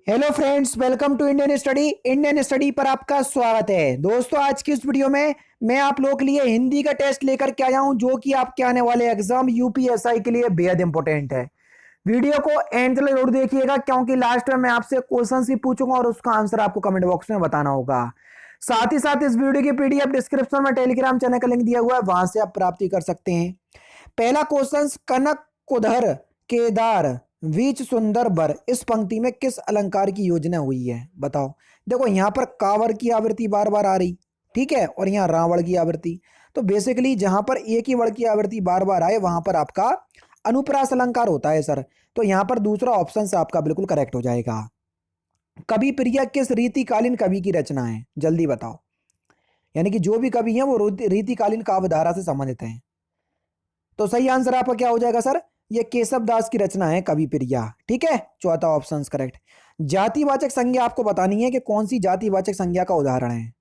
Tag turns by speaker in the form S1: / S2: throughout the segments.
S1: Hello friends, welcome to Indian study पर आपका स्वागत है। दोस्तों, आज की इस वीडियो में मैं आप लोगों के लिए हिंदी का टेस्ट लेकर के आया हूं, जो कि आपके आने वाले एग्जाम यूपीएसआई के लिए बेहद इंपॉर्टेंट है। वीडियो को एंड तक जरूर देखिएगा, क्योंकि लास्ट में मैं आपसे क्वेश्चन भी पूछूंगा और उसका आंसर आपको कमेंट बॉक्स में बताना होगा। साथ ही साथ इस वीडियो की पीडीएफ डिस्क्रिप्शन में टेलीग्राम चैनल का लिंक दिया हुआ है, वहां से आप प्राप्ति कर सकते हैं। पहला क्वेश्चन, कनक कुधर केदार बीच सुंदर बर, इस पंक्ति में किस अलंकार की योजना हुई है? बताओ। देखो, यहां पर कावर की आवृत्ति बार बार आ रही, ठीक है, और यहाँ रावण की आवृत्ति। तो बेसिकली जहां पर एक ही वर्ण की आवृत्ति बार बार आए, वहां पर आपका अनुप्रास अलंकार होता है सर। तो यहां पर दूसरा ऑप्शन से आपका बिल्कुल करेक्ट हो जाएगा। कवि प्रिया किस रीतिकालीन कवि की रचना है? जल्दी बताओ। यानी कि जो भी कवि हैं वो रीतिकालीन काव्यधारा से संबंधित हैं। तो सही आंसर आपका क्या हो जाएगा सर? ये केशव दास की रचना है कवि प्रिया, ठीक है। चौथा ऑप्शन करेक्ट। जातिवाचक संज्ञा आपको बतानी है कि कौन सी जातिवाचक संज्ञा का उदाहरण है।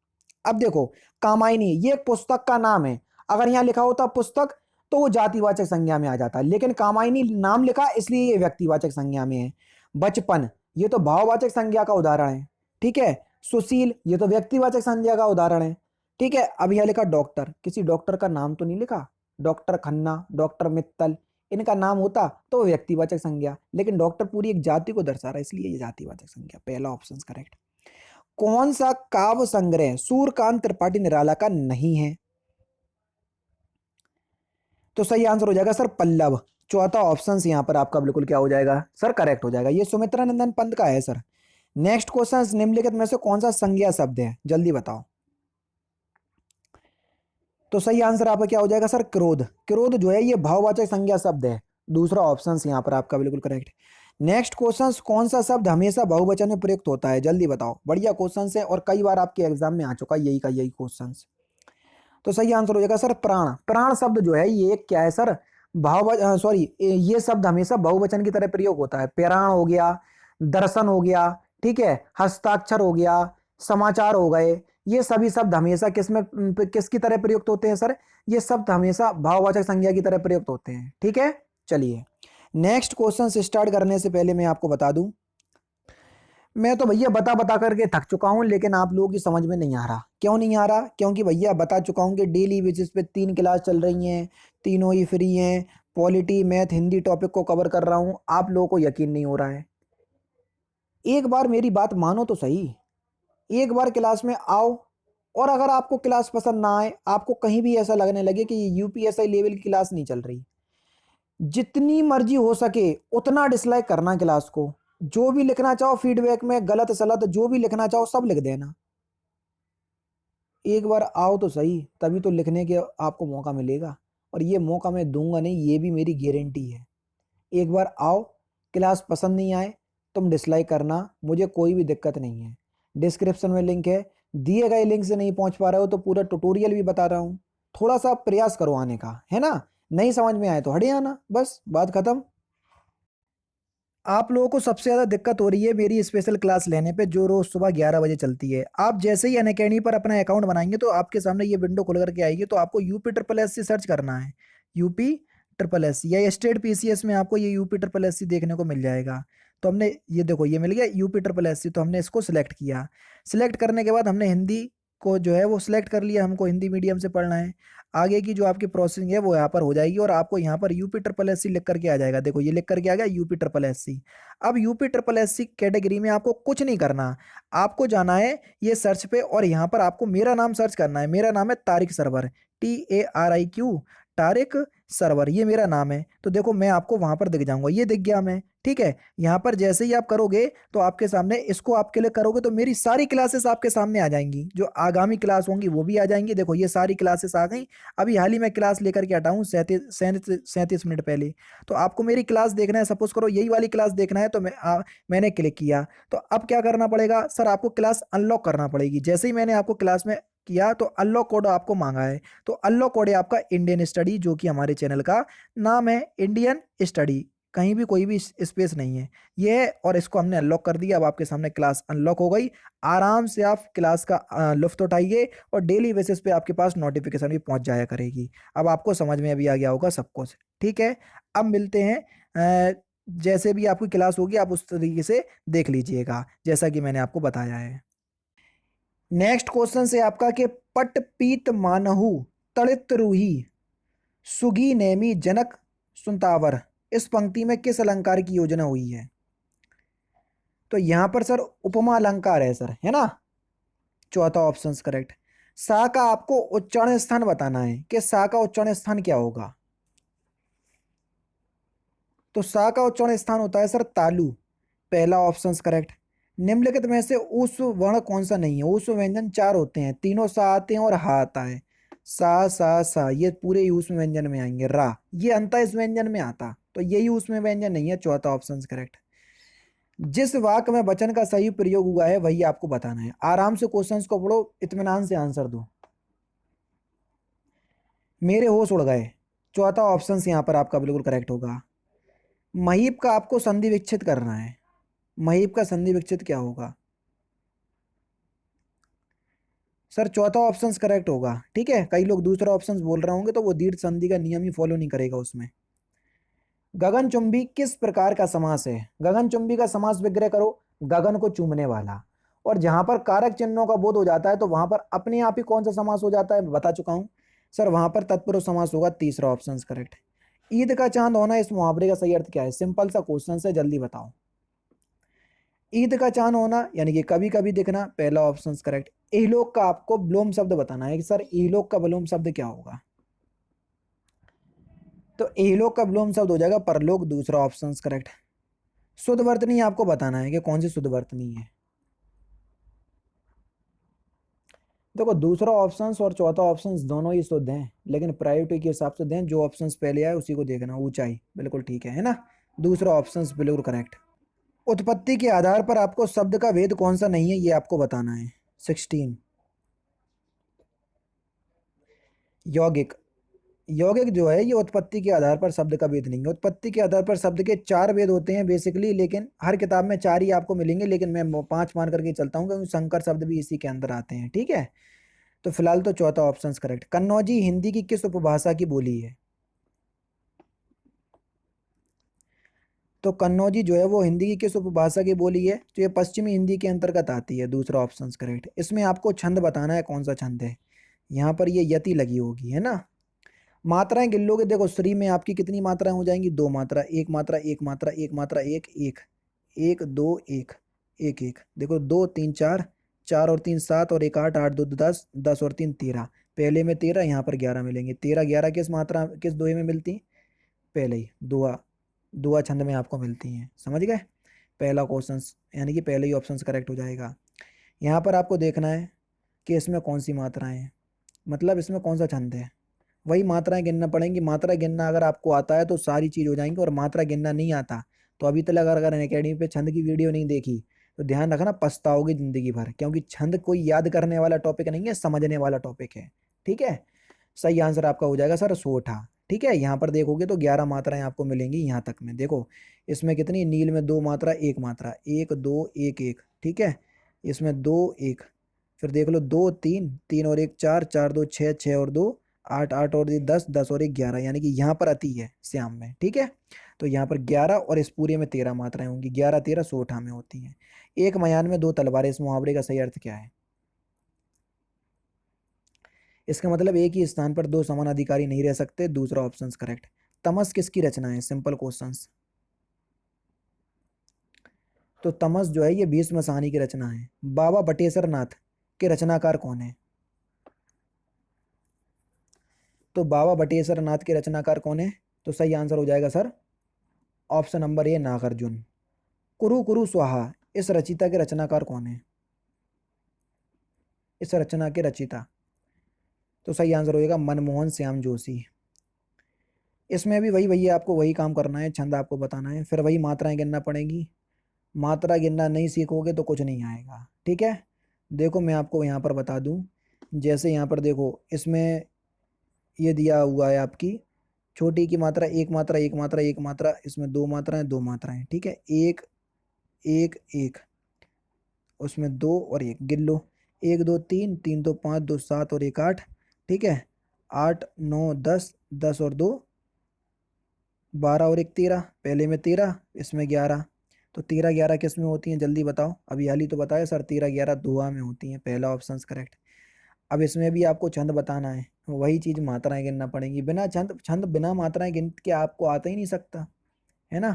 S1: अब देखो, कामायनी ये एक पुस्तक का नाम है। अगर यहां लिखा होता पुस्तक तो वो जातिवाचक संज्ञा में आ जाता, लेकिन कामायनी नाम लिखा इसलिए ये व्यक्तिवाचक संज्ञा में है। बचपन ये तो भाववाचक संज्ञा का उदाहरण है, ठीक है। सुशील ये तो व्यक्तिवाचक संज्ञा का उदाहरण है, ठीक है। अब यहां लिखा डॉक्टर, किसी डॉक्टर का नाम तो नहीं लिखा। डॉक्टर खन्ना, डॉक्टर मित्तल, इनका नाम होता तो व्यक्तिवाचक संज्ञा, लेकिन डॉक्टर पूरी एक जाति को दर्शा रहा है, इसलिए ये जातिवाचक संज्ञा। पहला ऑप्शन करेक्ट। कौन सा काव्य संग्रह सूर्यकांत त्रिपाठी निराला का नहीं है? तो सही आंसर हो जाएगा सर पल्लव। चौथा ऑप्शन यहां पर आपका बिल्कुल क्या हो जाएगा सर? करेक्ट हो जाएगा। ये सुमित्रा नंदन पंत का है सर। नेक्स्ट क्वेश्चन, निम्नलिखित में से कौन सा संज्ञा शब्द है? जल्दी बताओ। तो सही आंसर आपका क्या हो जाएगा सर? क्रोध। क्रोध जो है ये भाववाचक संज्ञा शब्द है। दूसरा ऑप्शन यहां पर आपका बिल्कुल करेक्ट। नेक्स्ट क्वेश्चन, कौन सा शब्द हमेशा बहुवचन में प्रयुक्त होता है? जल्दी बताओ। बढ़िया क्वेश्चन है और कई बार आपके एग्जाम में आ चुका यही का यही क्वेश्चन। तो सही आंसर हो जाएगा सर प्राण। प्राण शब्द जो है ये क्या है सर? भाव सॉरी, ये शब्द हमेशा बहुवचन की तरह प्रयोग होता है। प्राण हो गया, दर्शन हो गया, ठीक है, हस्ताक्षर हो गया, समाचार हो गए, ये सभी शब्द हमेशा किसकी तरह प्रयुक्त होते हैं सर? ये शब्द हमेशा भाववाचक संज्ञा की तरह प्रयुक्त होते हैं, ठीक है। चलिए, नेक्स्ट क्वेश्चन स्टार्ट करने से पहले मैं आपको बता दूं, मैं तो भैया बता बता करके थक चुका हूं, लेकिन आप लोगों की समझ में नहीं आ रहा। क्यों नहीं आ रहा? क्योंकि भैया बता चुका हूं कि डेली बेसिस पे 3 क्लास चल रही हैं, तीनों ही फ्री हैं। पॉलिटी, मैथ, हिंदी टॉपिक को कवर कर रहा हूं। आप लोगों को यकीन नहीं हो रहा है। एक बार मेरी बात मानो तो सही। एक बार क्लास में आओ, और अगर आपको क्लास पसंद ना आए, आपको कहीं भी ऐसा लगने लगे कि ये यूपीएसआई लेवल की क्लास नहीं चल रही, जितनी मर्जी हो सके उतना डिसलाइक करना क्लास को। जो भी लिखना चाहो फीडबैक में, गलत सलत जो भी लिखना चाहो सब लिख देना। एक बार आओ तो सही, तभी तो लिखने के आपको मौका मिलेगा। और ये मौका मैं दूंगा नहीं, ये भी मेरी गारंटी है। एक बार आओ, क्लास पसंद नहीं आए तुम डिसलाइक करना, मुझे कोई भी दिक्कत नहीं है। डिस्क्रिप्शन में लिंक है, दिए गए लिंक से नहीं पहुंच पा रहे हो तो पूरा ट्यूटोरियल भी बता रहा हूँ। थोड़ा सा प्रयास करो आने का, है ना। नहीं समझ में आए तो हटे आना, बस बात खत्म। आप लोगों को सबसे ज़्यादा दिक्कत हो रही है मेरी स्पेशल क्लास लेने पे, जो रोज़ सुबह 11 बजे चलती है। आप जैसे ही अनअकैडमी पर अपना अकाउंट बनाएंगे तो आपके सामने ये विंडो खुल करके आएगी, तो आपको UP triple S C search करना है। यूपी ट्रिपल एस सी या स्टेट पीसीएस में आपको ये यूपी ट्रिपल एस सी देखने को मिल जाएगा। तो हमने ये देखो, ये मिल गया यूपी ट्रिपल एस सी, तो हमने इसको सिलेक्ट किया। सिलेक्ट करने के बाद हमने हिंदी को जो है वो सिलेक्ट कर लिया, हमको हिंदी मीडियम से पढ़ना है। आगे की जो आपकी प्रोसेसिंग है वो यहाँ पर हो जाएगी, और आपको यहाँ पर यूपी ट्रिपल एस सी लिख करके आ जाएगा। देखो, ये लिख करके आ गया यूपी ट्रिपल एस सी। अब UP triple S C category में आपको कुछ नहीं करना, आपको जाना है ये सर्च पे, और यहाँ पर आपको मेरा नाम सर्च करना है। मेरा नाम है तारिक सरवर, TARIQ, तारिक सरवर, ये मेरा नाम है। तो देखो, मैं आपको वहां पर दिख जाऊंगा, ये दिख गया मैं, ठीक है। यहाँ पर जैसे ही आप करोगे तो आपके सामने इसको आप क्लिक करोगे तो मेरी सारी क्लासेस आपके सामने आ जाएंगी, जो आगामी क्लास होंगी वो भी आ जाएंगी। देखो, ये सारी क्लासेस आ गई। अभी हाल ही में क्लास लेकर के हटा हूँ 37 मिनट पहले। तो आपको मेरी क्लास देखना है, सपोज करो यही वाली क्लास देखना है, तो मैंने क्लिक किया। तो अब क्या करना पड़ेगा सर? आपको क्लास अनलॉक करना पड़ेगी। जैसे ही मैंने आपको क्लास में किया तो अनलॉक कोड आपको मांगा है, तो अनलॉक कोड है आपका इंडियन स्टडी, जो कि हमारे चैनल का नाम है इंडियन स्टडी। कहीं भी कोई भी स्पेस नहीं है ये है, और इसको हमने अनलॉक कर दिया। अब आपके सामने क्लास अनलॉक हो गई। आराम से आप क्लास का लुफ्त उठाइए, और डेली बेसिस पे आपके पास नोटिफिकेशन भी पहुंच जाया करेगी। अब आपको समझ में अभी आ गया होगा सब कुछ, ठीक है। अब मिलते हैं जैसे भी आपकी क्लास होगी आप उस तरीके से देख लीजिएगा, जैसा कि मैंने आपको बताया है। नेक्स्ट क्वेश्चन से आपका कि पट पीत मानहु तड़ित रूही सुगी नेमी जनक सुनतावर, इस पंक्ति में किस अलंकार की योजना हुई है? तो यहां पर सर उपमा अलंकार है सर, है ना। चौथा ऑप्शन करेक्ट। सा का आपको उच्चारण स्थान बताना है कि सा का उच्चारण स्थान क्या होगा। तो सा का उच्चारण स्थान होता है सर तालु, पहला ऑप्शन करेक्ट। निम्नलिखित में से उस वर्ण कौन सा नहीं है? उस व्यंजन चार होते हैं, तीनों सा आते हैं और हा आता है। सा ये पूरे ऊष्म व्यंजन में आएंगे। रा ये अंत इस व्यंजन में आता, तो यही ऊष्म व्यंजन नहीं है। चौथा ऑप्शन करेक्ट। जिस वाक्य में वचन का सही प्रयोग हुआ है वही आपको बताना है। आराम से क्वेश्चंस को पढ़ो, इत्मीनान से आंसर दो। मेरे होश उड़ गए, चौथा ऑप्शन यहाँ पर आपका बिल्कुल करेक्ट होगा। महीप का आपको संधि विच्छेद करना है। महीप का संधि विच्छेद क्या होगा? सर चौथा ऑप्शन करेक्ट होगा। ठीक है, कई लोग दूसरा ऑप्शन बोल रहे होंगे तो वो दीर्घ संधि का नियम ही फॉलो नहीं करेगा उसमें। गगनचुंबी किस प्रकार का समास है? गगनचुंबी का समास विग्रह करो, गगन को चूमने वाला। और जहां पर कारक चिन्हों का बोध हो जाता है तो वहां पर अपने आप ही कौन सा समास हो जाता है बता चुका हूं सर, वहां पर तत्पुरुष समास होगा। तीसरा ऑप्शन करेक्ट। ईद का चांद होना, इस मुहावरे का सही अर्थ क्या है? सिंपल सा क्वेश्चन है, जल्दी बताओ। ईद का चांद होना यानी कि कभी कभी दिखना, पहला ऑप्शन करेक्ट। इहलोक का आपको विलोम शब्द बताना है कि सर इहलोक का विलोम शब्द क्या होगा। तो इहलोक का विलोम शब्द हो जाएगा परलोक, दूसरा ऑप्शन करेक्ट। शुद्ध वर्तनी आपको बताना है कि कौन सी शुद्ध वर्तनी है। देखो दूसरा ऑप्शन और चौथा ऑप्शन दोनों ही शुद्ध हैं, लेकिन प्रायोरिटी के हिसाब से दें, जो ऑप्शन पहले आए उसी को देखना। ऊंचाई बिल्कुल ठीक है ना। दूसरा ऑप्शन बिल्कुल करेक्ट। उत्पत्ति के आधार पर आपको शब्द का भेद कौन सा नहीं है ये आपको बताना है। 16 यौगिक। यौगिक जो है ये उत्पत्ति के आधार पर शब्द का भेद नहीं है। उत्पत्ति के आधार पर शब्द के चार भेद होते हैं बेसिकली, लेकिन हर किताब में चार ही आपको मिलेंगे, लेकिन मैं पांच मान करके चलता हूँ क्योंकि संकर शब्द भी इसी के अंदर आते हैं। ठीक है, तो फिलहाल तो चौथा ऑप्शन करेक्ट। कन्नौजी हिंदी की किस उपभाषा की बोली है? तो कन्नौजी जो है वो हिंदी की किस उपभाषा की बोली है? तो ये पश्चिमी हिंदी के अंतर्गत आती है, दूसरा ऑप्शन करेक्ट। इसमें आपको छंद बताना है कौन सा छंद है। यहाँ पर ये यति लगी होगी, है ना। मात्राएं गिन लोगे, देखो श्री में आपकी कितनी मात्राएं हो जाएंगी? दो मात्रा, एक मात्रा, एक मात्रा, एक मात्रा, एक एक, एक दो एक, एक एक। देखो दो तीन चार, चार और तीन सात और एक आठ, आठ दो दस, दस और तीन 13। पहले में 13, यहाँ पर 11 मिलेंगे। 13 11 किस मात्रा किस दोहे में मिलती हैं? पहले ही दुआ, दुआ छंद में आपको मिलती हैं। समझ गए? पहला क्वेश्चन यानी कि पहले ही ऑप्शन करेक्ट हो जाएगा। यहाँ पर आपको देखना है कि इसमें कौन सी मात्राएं हैं, मतलब इसमें कौन सा छंद है, वही मात्राएं गिनना पड़ेंगी। मात्रा गिनना अगर आपको आता है तो सारी चीज हो जाएंगी, और मात्रा गिनना नहीं आता तो अभी तक अगर अकेडमी पे छंद की वीडियो नहीं देखी तो ध्यान रखना, पछताओगे जिंदगी भर, क्योंकि छंद कोई याद करने वाला टॉपिक नहीं है, समझने वाला टॉपिक है। ठीक है, सही आंसर आपका हो जाएगा सर सोठा। ठीक है, यहाँ पर देखोगे तो 11 मात्राएं आपको मिलेंगी यहाँ तक में। देखो इसमें कितनी, नील में दो मात्रा, एक मात्रा, एक दो एक एक। ठीक है, इसमें दो एक, फिर देख लो दो तीन, तीन और एक चार, चार दो छः, छः और दो आठ, आठ और ये 10, 10 और एक 11, यानी कि यहाँ पर आती है श्याम में। ठीक है, तो यहाँ पर 11 और इस पूरे में 13 मात्राएं होंगी। 11 13 सोठा में होती हैं। एक मयान में दो तलवारें, इस मुहावरे का सही अर्थ क्या है? इसका मतलब एक ही स्थान पर दो समान अधिकारी नहीं रह सकते, दूसरा ऑप्शन करेक्ट। तमस किसकी रचना है? Simple question. तो तमस जो है ये भीष्म साहनी की रचना है। बाबा बटेश्वर नाथ के रचनाकार कौन है? तो बाबा बटेश्वर नाथ के रचनाकार कौन है? तो सही आंसर हो जाएगा sir option number A, Nagarjuna. कुरु कुरु स्वाहा, इस रचिता के रचनाकार कौन है? इस रचना के रचिता, तो सही आंसर हो जाएगा मनमोहन श्याम जोशी। इसमें भी वही भैया आपको वही काम करना है, छंद आपको बताना है, फिर वही मात्राएं गिनना पड़ेंगी। मात्रा गिनना नहीं सीखोगे तो कुछ नहीं आएगा। ठीक है, देखो मैं आपको यहाँ पर बता दूं, जैसे यहाँ पर देखो इसमें ये दिया हुआ है आपकी छोटी की मात्रा, एक मात्रा, एक मात्रा, एक मात्रा, इसमें दो मात्राएं, दो मात्राएं। ठीक है, एक एक एक, उसमें दो और एक गिन लो, एक दो तीन, तीन दो पाँच, दो सात और एक आठ। ठीक है, आठ नौ दस, दस और दो 12 और 1 13, पहले में 13 इसमें 11। तो 13 11 किस में होती हैं जल्दी बताओ। अभी हाल ही तो बताया सर 13 11 दुआ में होती हैं, पहला ऑप्शन करेक्ट। अब इसमें भी आपको छंद बताना है, वही चीज़ मात्राएं गिनना पड़ेंगी। बिना छंद छंद बिना मात्राएं गिन के आपको आता ही नहीं सकता, है ना।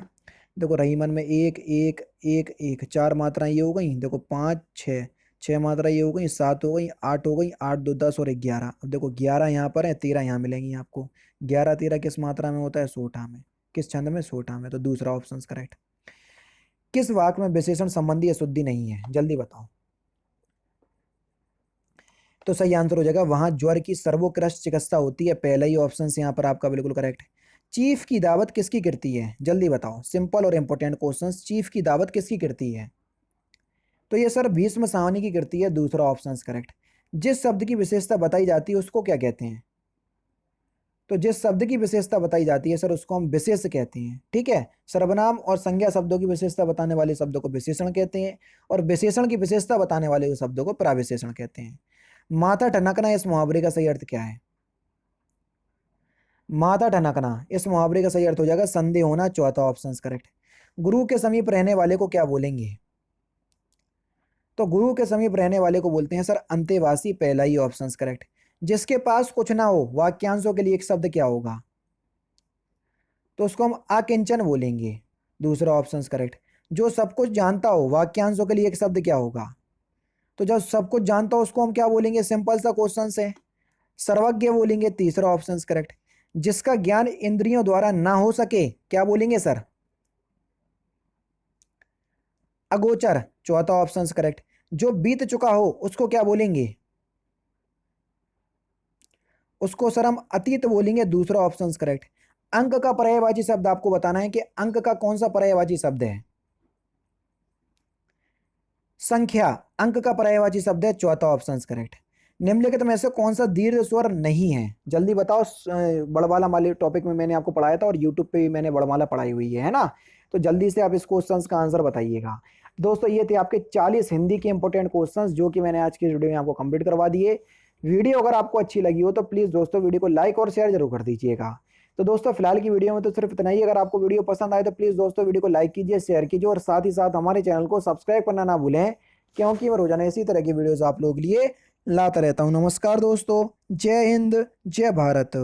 S1: देखो रहीमन में एक एक एक एक, चार मात्राएं ये हो गई। देखो 5 6, 6 मात्राएं ये हो गई, 7 हो गई, 8 हो गई, 8 2 10 और 1 11। अब देखो 11 यहाँ पर है, 13 यहाँ मिलेंगी आपको। 11 13 किस मात्रा में होता है, सोठा में। किस छंद में, सोठा में। तो दूसरा ऑप्शन करेक्ट। किस वाक्य में विशेषण संबंधी अशुद्धि नहीं है जल्दी बताओ। तो सही आंसर हो जाएगा, वहां ज्वर की सर्वोत्कृष्ट चिकित्सा होती है, पहला ही ऑप्शन यहाँ पर आपका बिल्कुल करेक्ट है। चीफ की दावत किसकी गिरती है जल्दी बताओ। सिंपल और इंपॉर्टेंट क्वेश्चंस, चीफ की दावत किसकी गिरती है। तो ये सर भीष्म साहनी की गिरती है, दूसरा ऑप्शन करेक्ट। जिस शब्द की विशेषता बताई जाती है उसको क्या कहते हैं। तो जिस शब्द की विशेषता बताई जाती है सर उसको हम विशेष कहते हैं, ठीक है। सर्वनाम और संज्ञा शब्दों की विशेषता बताने वाले शब्दों को विशेषण कहते हैं, और विशेषण की विशेषता बताने वाले शब्दों को प्राविशेषण कहते हैं। माथा ठनकना इस मुहावरे का सही अर्थ क्या है। माथा ठनकना इस मुहावरे का सही अर्थ हो जाएगा संदेह होना, चौथा ऑप्शन करेक्ट। गुरु के समीप रहने वाले को क्या बोलेंगे। तो गुरु के समीप रहने वाले को बोलते हैं सर अंतेवासी, पहला ही ऑप्शन करेक्ट। जिसके पास कुछ ना हो वाक्यांशों के लिए एक शब्द क्या होगा, तो उसको हम अकिंचन बोलेंगे, दूसरा ऑप्शन करेक्ट। जो सब कुछ जानता हो वाक्यांशों के लिए एक शब्द क्या होगा। तो जब सब कुछ जानता हो उसको हम क्या बोलेंगे, सिंपल सा क्वेश्चन है, सर्वज्ञ बोलेंगे, तीसरा ऑप्शन करेक्ट। जिसका ज्ञान इंद्रियों द्वारा ना हो सके क्या बोलेंगे सर, अगोचर, चौथा ऑप्शन करेक्ट। जो बीत चुका हो उसको क्या बोलेंगे, उसको सर हम अतीत बोलेंगे, दूसरा ऑप्शन करेक्ट। अंक का पर्यायवाची शब्द आपको बताना है कि अंक का कौन सा पर्यायवाची शब्द है। संख्या अंक का पर्यायवाची शब्द है, चौथा ऑप्शन करेक्ट। निम्नलिखित में से कौन सा दीर्घ स्वर नहीं है जल्दी बताओ। बड़वाला वाले टॉपिक में मैंने आपको पढ़ाया था और यूट्यूब पे भी मैंने बड़वाला पढ़ाई हुई है ना। तो जल्दी से आप इस क्वेश्चंस का आंसर बताइएगा। दोस्तों ये थे आपके 40 हिंदी के इंपॉर्टेंट क्वेश्चंस जो कि मैंने आज की वीडियो में आपको कंप्लीट करवा दिए। वीडियो अगर आपको अच्छी लगी हो तो प्लीज़ दोस्तों वीडियो को लाइक और शेयर जरूर कर दीजिएगा। तो दोस्तों फिलहाल की वीडियो में तो सिर्फ इतना ही। अगर आपको वीडियो पसंद आए तो प्लीज़ दोस्तों वीडियो को लाइक कीजिए, शेयर कीजिए और साथ ही साथ हमारे चैनल को सब्सक्राइब करना ना भूलें, क्योंकि मैं रोजाना इसी तरह की वीडियोस आप लोगों के लिए लाता रहता हूँ। नमस्कार दोस्तों, जय हिंद, जय भारत।